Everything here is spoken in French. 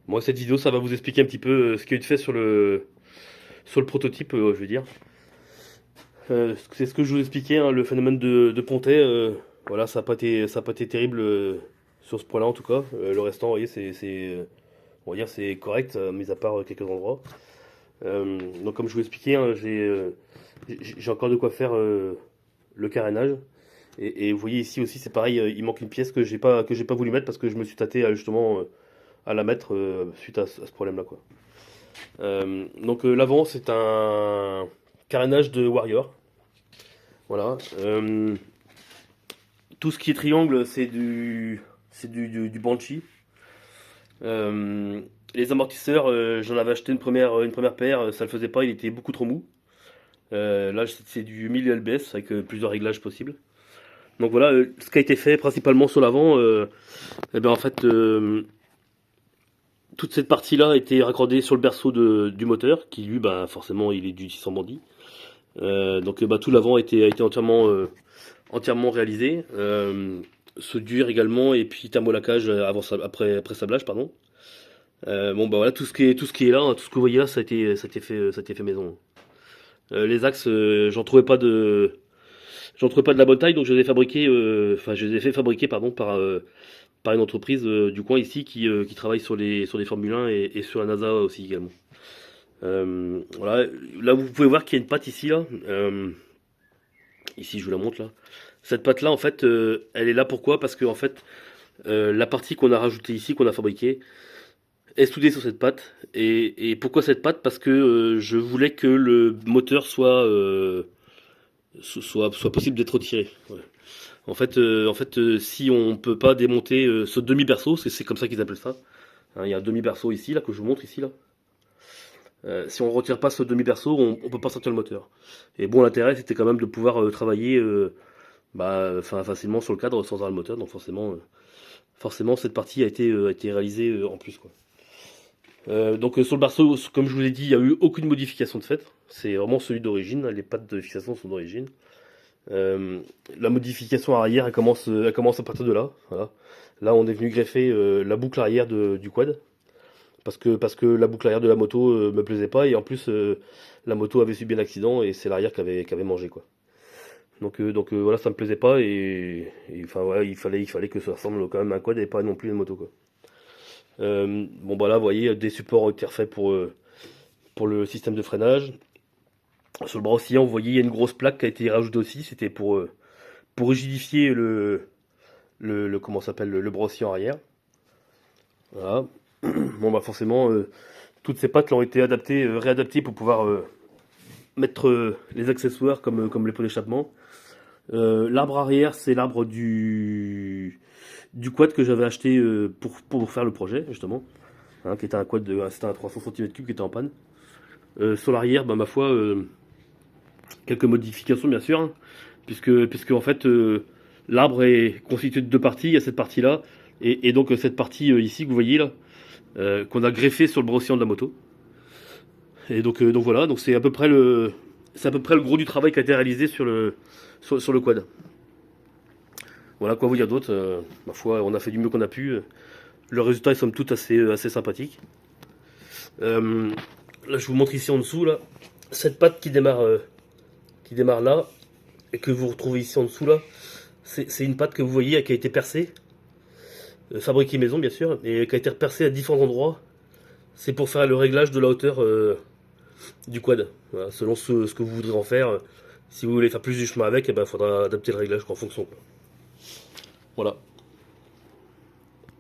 Moi, cette vidéo, ça va vous expliquer un petit peu ce qu'il y a eu de fait sur le prototype, je veux dire. C'est ce que je vous expliquais, hein, le phénomène de Pontet. Voilà, ça a pas été terrible sur ce point-là en tout cas. Le restant, vous voyez, on va dire, c'est correct, mis à part quelques endroits. Donc, comme je vous expliquais, hein, j'ai encore de quoi faire le carénage. Et vous voyez ici aussi, c'est pareil, il manque une pièce que j'ai pas voulu mettre parce que je me suis tâté justement à la mettre suite à ce problème-là, quoi. Donc l'avant, c'est un carénage de Warrior. Voilà. Tout ce qui est triangle, c'est du Banshee. Euh, les amortisseurs, j'en avais acheté une première paire, ça le faisait pas, il était beaucoup trop mou. Là, c'est du 1000 lbs avec plusieurs réglages possibles. Donc voilà, ce qui a été fait principalement sur l'avant, eh ben en fait, toute cette partie-là a été raccordée sur le berceau du moteur, qui lui, bah, forcément, il est du 600 bandit. Donc bah, tout l'avant a été entièrement réalisé. Soudure également, et puis thermolacage après sablage, pardon. Bon bah voilà, tout ce qui est là, hein, tout ce que vous voyez là, ça a été fait maison. Les axes, j'en trouvais pas de la bonne taille, donc je les ai fabriqués, enfin je les ai fait fabriquer, pardon, par une entreprise du coin ici qui travaille sur les Formule 1 et sur la NASA aussi également. Voilà, là vous pouvez voir qu'il y a une patte ici là. Ici je vous la montre là. Cette patte là en fait, elle est là pourquoi? Parce que en fait, la partie qu'on a rajoutée ici, qu'on a fabriquée, est soudée sur cette patte. Et pourquoi cette patte? Parce que je voulais que le moteur soit possible d'être retiré. Ouais. En fait, si on peut pas démonter ce demi-berceau, c'est comme ça qu'ils appellent ça. Hein, il y a un demi-berceau ici, là, que je vous montre ici, là. Si on retire pas ce demi-berceau, on peut pas sortir le moteur. Et bon, l'intérêt, c'était quand même de pouvoir travailler bah, enfin, facilement sur le cadre sans avoir le moteur. Donc forcément, cette partie a été réalisée en plus, quoi. Donc sur le berceau, comme je vous l'ai dit, il n'y a eu aucune modification de fait. C'est vraiment celui d'origine. Les pattes de fixation sont d'origine. Euh, la modification arrière, elle commence à partir de là. Voilà. Là, on est venu greffer la boucle arrière du quad. Parce que la boucle arrière de la moto me plaisait pas. Et en plus, la moto avait subi un accident et c'est l'arrière qui avait mangé, quoi. Donc voilà, ça me plaisait pas. Enfin, voilà, il fallait que ça ressemble quand même à un quad et pas non plus une moto, quoi. Bon, bah là, vous voyez, des supports ont été refaits pour le système de freinage. Sur le bras oscillant, vous voyez, il y a une grosse plaque qui a été rajoutée aussi. C'était pour rigidifier comment ça s'appelle, le bras oscillant arrière. Voilà. Bon, bah forcément, toutes ces pattes ont été réadaptées pour pouvoir mettre les accessoires comme les pots d'échappement. L'arbre arrière, c'est l'arbre du quad que j'avais acheté pour faire le projet, justement. Hein, qui était un quad c'était un 300 cm3 qui était en panne. Sur l'arrière, bah, ma foi, quelques modifications bien sûr, hein, puisque en fait l'arbre est constitué de deux parties. Il y a cette partie-là et donc cette partie ici que vous voyez là, qu'on a greffé sur le brossillon de la moto. Et donc voilà, donc c'est à peu près le gros du travail qui a été réalisé sur le quad. Voilà, quoi vous dire d'autre. Ma foi, on a fait du mieux qu'on a pu. Le résultat est somme toute assez sympathique. Là, je vous montre ici en dessous là, cette patte qui démarre là et que vous retrouvez ici en dessous là. C'est une patte que vous voyez qui a été percée, fabriquée maison bien sûr, et qui a été percée à différents endroits. C'est pour faire le réglage de la hauteur du quad. Voilà, selon ce que vous voudrez en faire. Si vous voulez faire plus du chemin avec, il faudra adapter le réglage en fonction, quoi. Voilà.